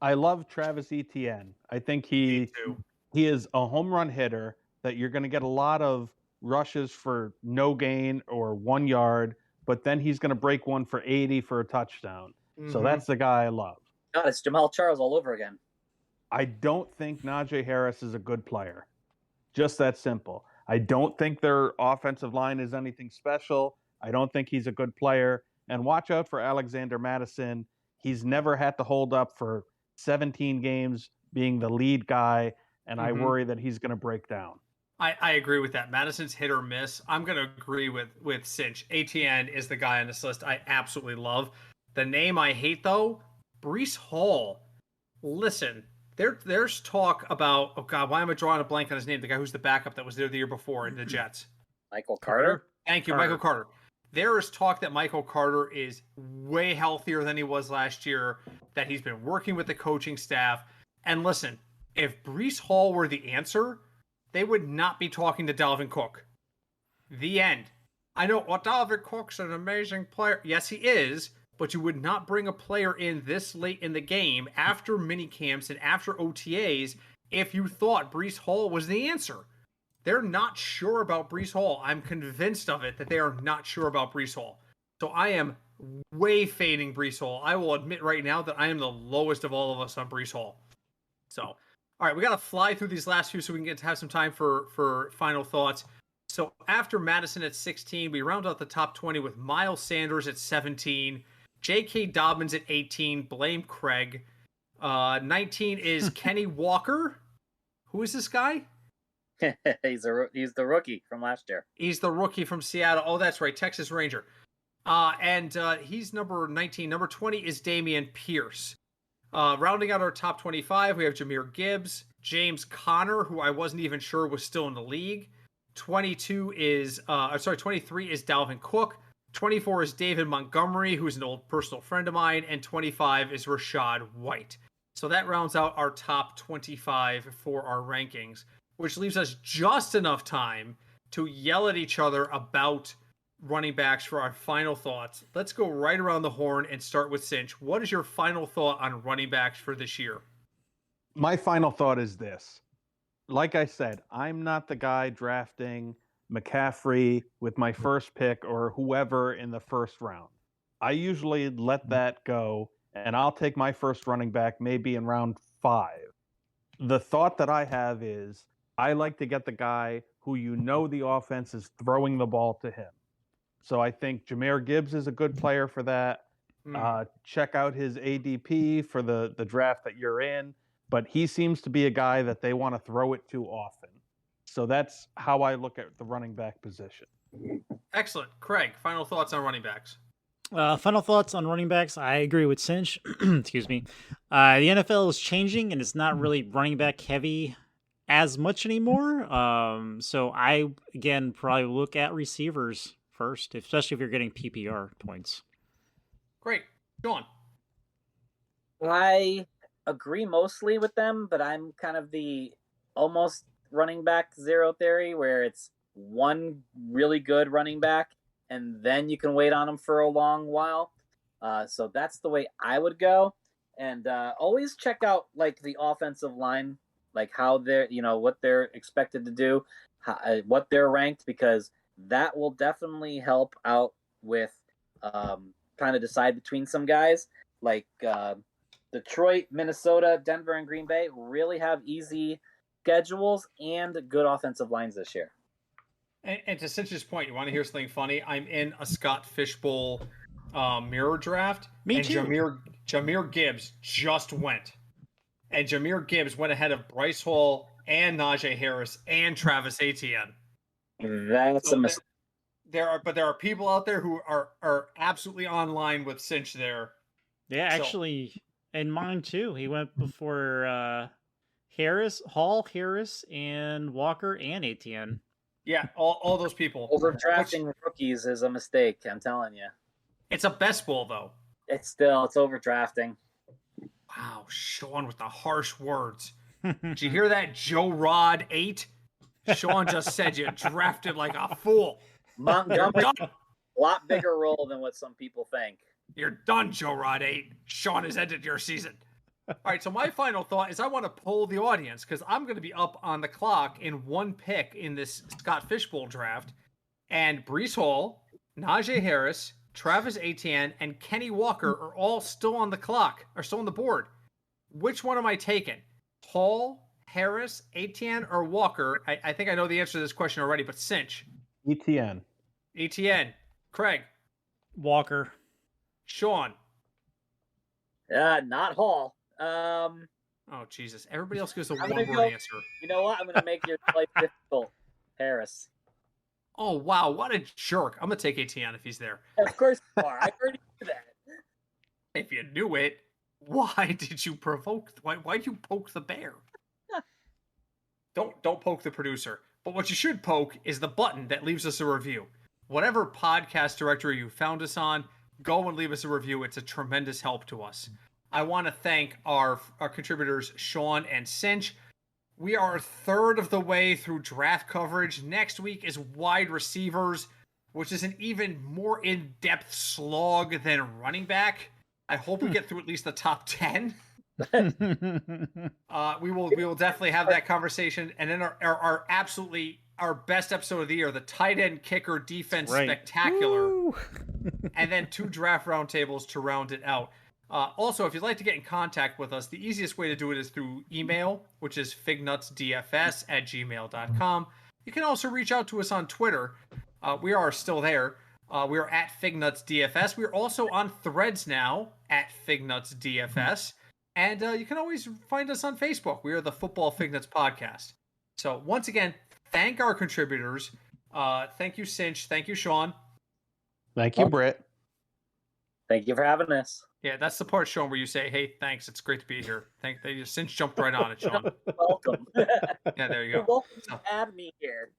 Speaker 2: I love Travis Etienne. I think he is a home run hitter that you're going to get a lot of rushes for no gain or 1 yard, but then he's going to break one for 80 for a touchdown. Mm-hmm. So that's the guy I love.
Speaker 1: God, it's Jamal Charles all over again.
Speaker 2: I don't think Najee Harris is a good player. Just that simple. I don't think their offensive line is anything special. I don't think he's a good player. And watch out for Alexander Madison. He's never had to hold up for 17 games being the lead guy, and I worry that he's going to break down.
Speaker 4: I agree with that. Madison's hit or miss. I'm going to agree with Cinch. ATN is the guy on this list I absolutely love. The name I hate, though, Breece Hall. Listen, there's talk about, oh God, why am I drawing a blank on his name? The guy who's the backup that was there the year before in the Jets.
Speaker 1: Michael Carter?
Speaker 4: Thank you, Michael Carter. There is talk that Michael Carter is way healthier than he was last year, that he's been working with the coaching staff. And listen, if Breece Hall were the answer, they would not be talking to Dalvin Cook. The end. I know, well, Dalvin Cook's an amazing player. Yes, he is, but you would not bring a player in this late in the game after mini camps and after OTAs if you thought Breece Hall was the answer. They're not sure about Breece Hall. I'm convinced of it that they are not sure about Breece Hall. So I am way fading Breece Hall. I will admit right now that I am the lowest of all of us on Breece Hall. So, all right, we got to fly through these last few so we can get to have some time for final thoughts. So after Madison at 16, we round out the top 20 with Miles Sanders at 17, J.K. Dobbins at 18, blame Craig. 19 is Kenny Walker. Who is this guy?
Speaker 1: He's the rookie from last year.
Speaker 4: He's the rookie from Seattle. Oh, that's right, Texas Ranger. And he's number 19. Number 20 is Damian Pierce. Rounding out our top 25, we have Jahmyr Gibbs, James Conner, who I wasn't even sure was still in the league. 23 is Dalvin Cook. 24 is David Montgomery, who's an old personal friend of mine, and 25 is Rashad White. So that rounds out our top 25 for our rankings, which leaves us just enough time to yell at each other about running backs for our final thoughts. Let's go right around the horn and start with Cinch. What is your final thought on running backs for this year?
Speaker 2: My final thought is this. Like I said, I'm not the guy drafting McCaffrey with my first pick or whoever in the first round. I usually let that go, and I'll take my first running back maybe in round 5. The thought that I have is I like to get the guy who the offense is throwing the ball to him. So I think Jahmyr Gibbs is a good player for that. Check out his ADP for the draft that you're in. But he seems to be a guy that they want to throw it to often. So that's how I look at the running back position.
Speaker 4: Excellent. Craig, final thoughts on running backs.
Speaker 3: Final thoughts on running backs. I agree with Cinch. Excuse me. The NFL is changing, and it's not really running back heavy as much anymore. So I, again, probably look at receivers first, especially if you're getting PPR points.
Speaker 4: Great. Sean.
Speaker 1: I agree mostly with them, but I'm kind of the almost running back zero theory, where it's one really good running back and then you can wait on them for a long while. So that's the way I would go. And always check out like the offensive line, like how they're, what they're expected to do, what they're ranked, because that will definitely help out with trying to decide between some guys like Detroit, Minnesota, Denver, and Green Bay really have easy schedules and good offensive lines this year.
Speaker 4: And to Cinch's point, you want to hear something funny? I'm in a Scott Fishbowl mirror draft.
Speaker 3: Me too.
Speaker 4: Jahmyr Gibbs just went. And Jahmyr Gibbs went ahead of Bryce Hall and Najee Harris and Travis Etienne.
Speaker 1: That's a mistake.
Speaker 4: There are people out there who are absolutely online with Cinch there.
Speaker 3: Yeah, actually, and mine too. He went before Hall, Harris, and Walker, and Etienne.
Speaker 4: Yeah, all those people.
Speaker 1: Overdrafting rookies is a mistake, I'm telling you.
Speaker 4: It's a best ball, though.
Speaker 1: It's overdrafting.
Speaker 4: Wow, Sean with the harsh words. Did you hear that, Joe Rod 8? Sean just said you drafted like a fool.
Speaker 1: Montgomery, a lot bigger role than what some people think.
Speaker 4: You're done, Joe Rod 8. Sean has ended your season. All right, so my final thought is I want to poll the audience because I'm going to be up on the clock in one pick in this Scott Fishbowl draft. And Breece Hall, Najee Harris, Travis Etienne, and Kenny Walker are all still on the clock, are still on the board. Which one am I taking? Hall, Harris, Etienne, or Walker? I think I know the answer to this question already, but Cinch.
Speaker 2: Etienne.
Speaker 4: Craig.
Speaker 3: Walker.
Speaker 4: Sean.
Speaker 1: Not Hall.
Speaker 4: Oh, Jesus. Everybody else gives a one-word answer.
Speaker 1: You know what? I'm going to make your life difficult. Harris.
Speaker 4: Oh, wow. What a jerk. I'm going to take Etienne if he's there.
Speaker 1: Of course you are. I already knew that.
Speaker 4: If you knew it, why did you why'd you poke the bear? Don't poke the producer. But what you should poke is the button that leaves us a review. Whatever podcast directory you found us on, go and leave us a review. It's a tremendous help to us. I want to thank our contributors, Sean and Cinch. We are a third of the way through draft coverage. Next week is wide receivers, which is an even more in-depth slog than running back. I hope we get through at least the top 10. We will definitely have that conversation. And then our best episode of the year, the tight end kicker defense spectacular. And then 2 draft roundtables to round it out. Also, if you'd like to get in contact with us, the easiest way to do it is through email, which is fignutsdfs@gmail.com. You can also reach out to us on Twitter. We are still there. We are at fignutsdfs. We are also on Threads now at fignutsdfs. And you can always find us on Facebook. We are the Football Fignuts Podcast. So once again, thank our contributors. Thank you, Cinch. Thank you, Sean.
Speaker 2: Thank you, Britt.
Speaker 1: Thank you for having us.
Speaker 4: Yeah, that's the part, Sean, where you say, "Hey, thanks. It's great to be here." They just Cinch jumped right on it, Sean.
Speaker 1: Welcome.
Speaker 4: Yeah, there you
Speaker 1: You're
Speaker 4: go.
Speaker 1: welcome to have me here.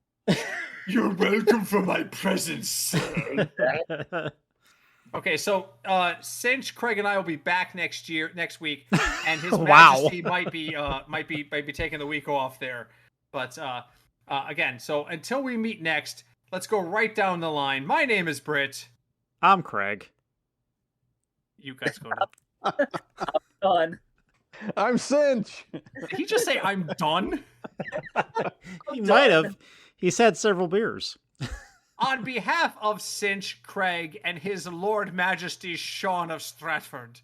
Speaker 4: You're welcome for my presence, sir. Okay, so Cinch, Craig, and I will be back next week, and His Majesty might be taking the week off there. But again, so until we meet next, let's go right down the line. My name is Britt.
Speaker 3: I'm Craig.
Speaker 4: You guys go to.
Speaker 1: I'm done.
Speaker 2: I'm Cinch.
Speaker 4: Did he just say I'm done?
Speaker 3: He might have. He's had several beers.
Speaker 4: On behalf of Cinch, Craig, and His Lord Majesty Sean of Stratford,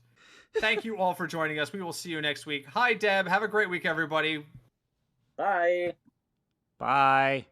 Speaker 4: thank you all for joining us. We will see you next week. Hi, Deb. Have a great week, everybody.
Speaker 1: Bye.
Speaker 3: Bye.